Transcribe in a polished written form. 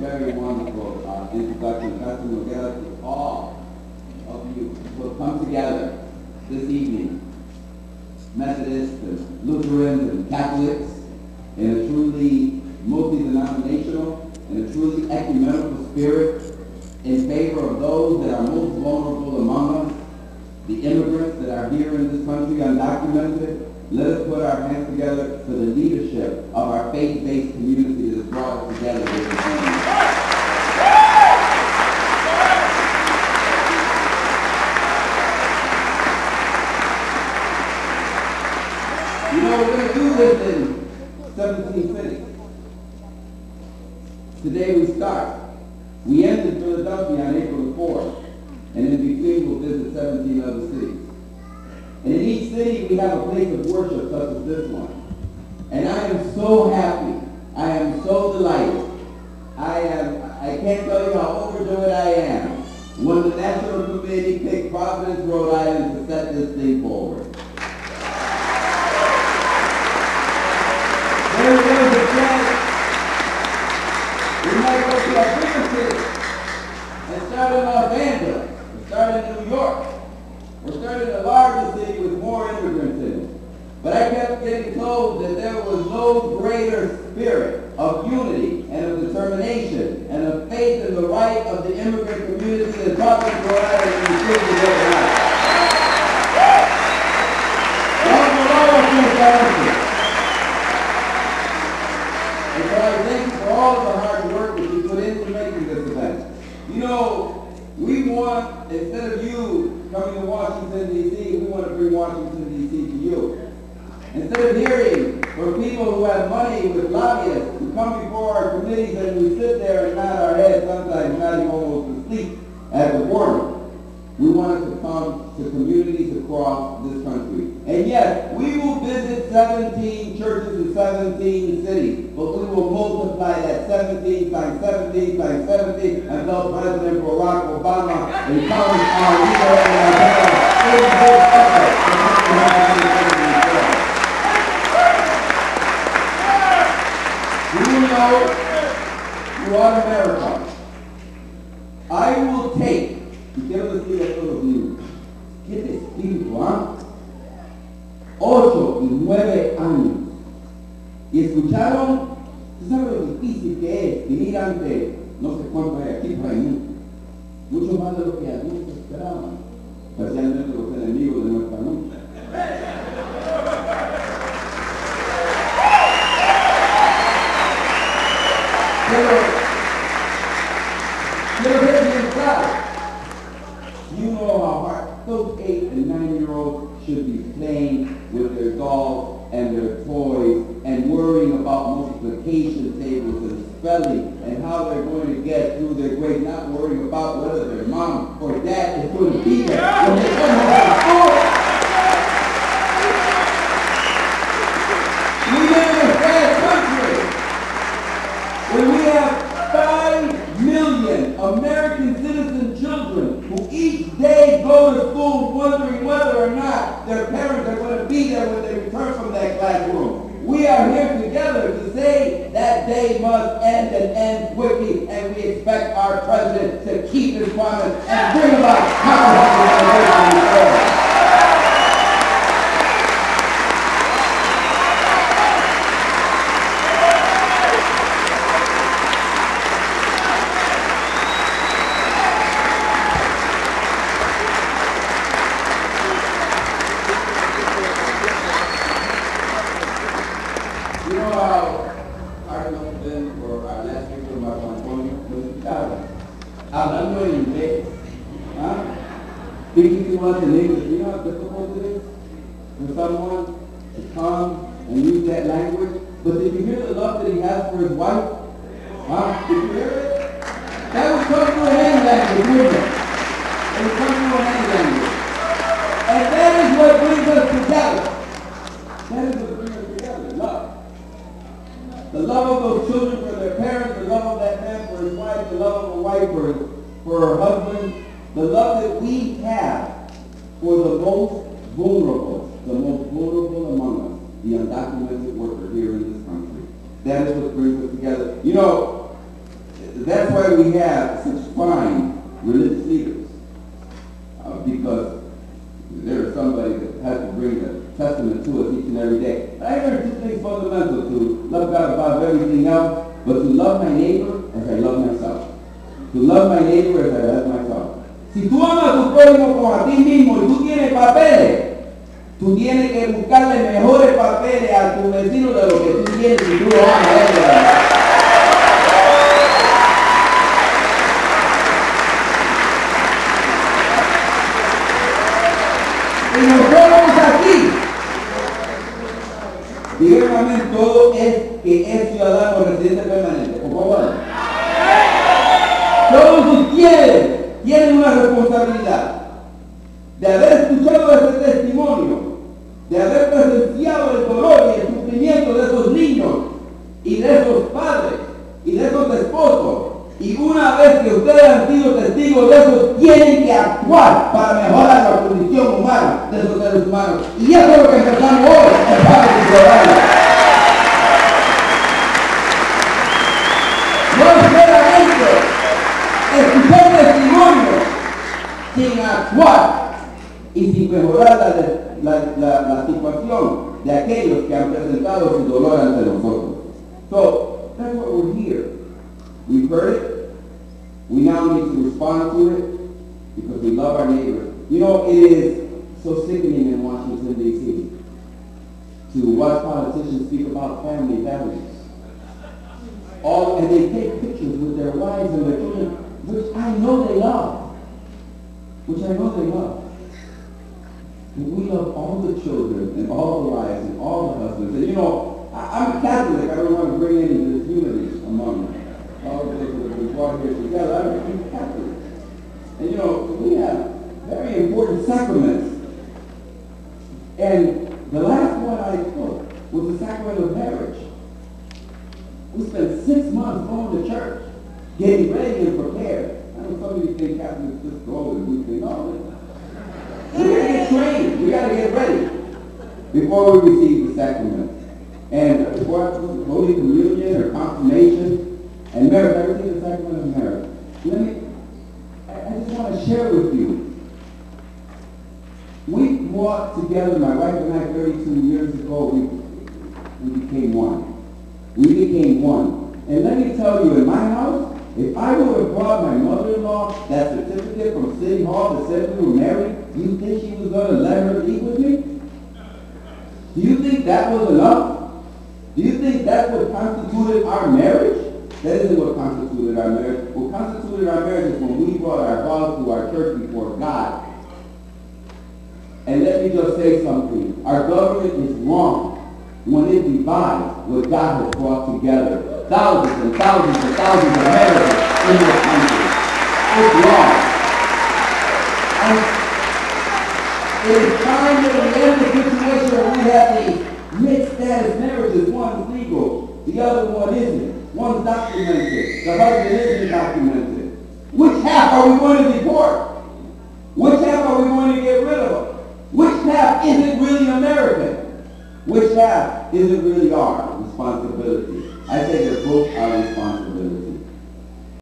very wonderful introduction. Pastor Noguera, to all of you who have come together this evening, Methodists and Lutherans and Catholics, in a truly multi-denominational and a truly ecumenical spirit in favor of those that are most vulnerable among us, the immigrants that are here in this country undocumented. Let us put our hands together for the leadership of our faith-based community that has brought us together with the family. You know, we're going to do this in 17 cities. Today we start. We entered Philadelphia on April the 4th, and in between we'll visit 17 other cities. And in each city we have a place of worship such as this one. And I am so happy. I am so delighted. I can't tell you how overjoyed I am when the National Committee picked Providence, Rhode Island to set this thing forward. There was a chance we might go to our bigger city and start in Los Angeles, or start in New York, or start in a larger city with more immigrants in it. But I kept getting told that there was no greater spirit of unity and of determination and of faith in the right of the immigrant community than Providence, Rhode Island in the city of Rhode Island. And so I thank you for all of the hard work that you put into making this event. You know, we want, instead of you coming to Washington, D.C., we want to bring Washington, D.C. to you. Instead of hearing from people who have money with lobbyists who come before our committees and we sit there and nod our heads, sometimes nodding almost asleep at the border, we want it to come to communities across this country. And yes, we will visit 17 churches in 17 cities, but we will multiply that 17 times 17 times 17 until President Barack Obama becomes our leader and you know, throughout America, I will take, y quiero decir a todos los niños, que este espíritu, 8 y 9 años, y escucharon, ¿tú sabes lo difícil que es venir ante, no sé cuánto hay aquí, pero hay mucho más de lo que algunos esperaban, especialmente los enemigos de nuestra lucha? Pero bien claro, you know how hard those 8 and 9-year-olds should be playing with their dolls and their toys and worrying about multiplication tables and spelling and how they're going to get through their grade, not worrying about whether their mom or dad is going to be there when they come home from school. We live in a bad country when we have 5 million American citizen children who each day go to school wondering whether or not their parents are going to be there when they return from that classroom. We are here together to say that day must end and end quickly, and we expect our president to keep his promise and bring about comprehensive reform. Hablando en inglés, speaking to us in English, you know how difficult it is for someone to come and use that language? But did you hear the love that he has for his wife? Did you hear it? That would come through a hand language, wouldn't it? It would come through a hand language. And that is what brings us together. That is what brings us together, love. The love of those children for their parents, the love of that man for his wife, the love of a wife for her husband, the love that we have for the most vulnerable among us, the undocumented worker here in this country. That is what brings us together. You know, That's why we have such fine religious leaders. Because there is somebody that has to bring the testament to us each and every day. I learned two things fundamental: to love God above everything else, but to love my neighbor as I love myself. To love my neighbor as I love myself. Si tú amas a tu prójimo como a ti mismo y tú tienes papeles, tú tienes que buscarle mejores papeles a tu vecino de lo que tú tienes si tú lo amas a él. Y nosotros aquí, díganme todo es que es ciudadano residente permanente. Por favor. Todos ustedes tienen una responsabilidad de haber escuchado ese testimonio, de haber presenciado el dolor y el sufrimiento de esos niños y de esos padres y de esos esposos. Y una vez que ustedes han sido testigos de eso, tienen que actuar para mejorar la condición humana de esos seres humanos. Y eso es lo que empezamos hoy en Padre y Ciudadanos. No es solamente escuchar testimonios sin actuar y sin mejorar la situación de aquellos que han presentado su dolor ante nosotros. So, that's what we're here. We've heard it. We now need to respond to it because we love our neighbors. You know, it is so sickening in Washington, D.C. to watch politicians speak about family values. And they take pictures with their wives and their children, which I know they love. And we love all the children and all the wives and all the husbands. And you know, I'm a Catholic. I don't want to bring any disunity among them. All of us that we brought here together, I'm Catholic. And you know, we have very important sacraments. And the last one I took was the sacrament of marriage. We spent 6 months going to church, getting ready and prepared. I know some of you think Catholics just go and we think, no, we got to get trained. We got to get ready before we receive the sacrament. And before Holy Communion or confirmation, and marriage, I received the sacrament of marriage. I just want to share with you. We brought together, my wife and I, 32 years ago, we became one. We became one. And let me tell you, in my house, if I would have brought my mother-in-law that certificate from City Hall that said we were married, do you think she was going to let her eat with me? Do you think that was enough? Do you think that's what constituted our marriage? That isn't what constituted our marriage. What constituted our marriage is when we brought our vows to our church before God. And let me just say something. Our government is wrong when it divides what God has brought together. Thousands and thousands and thousands of Americans in this country. It's wrong. And it is time that we end the situation where we have these mixed status marriages. One's legal, the other one isn't. One's documented, the husband isn't documented. Which half are we going to deport? Which half are we going to get rid of? Which half isn't really American? Which half isn't really our responsibility? I say they're both our responsibility.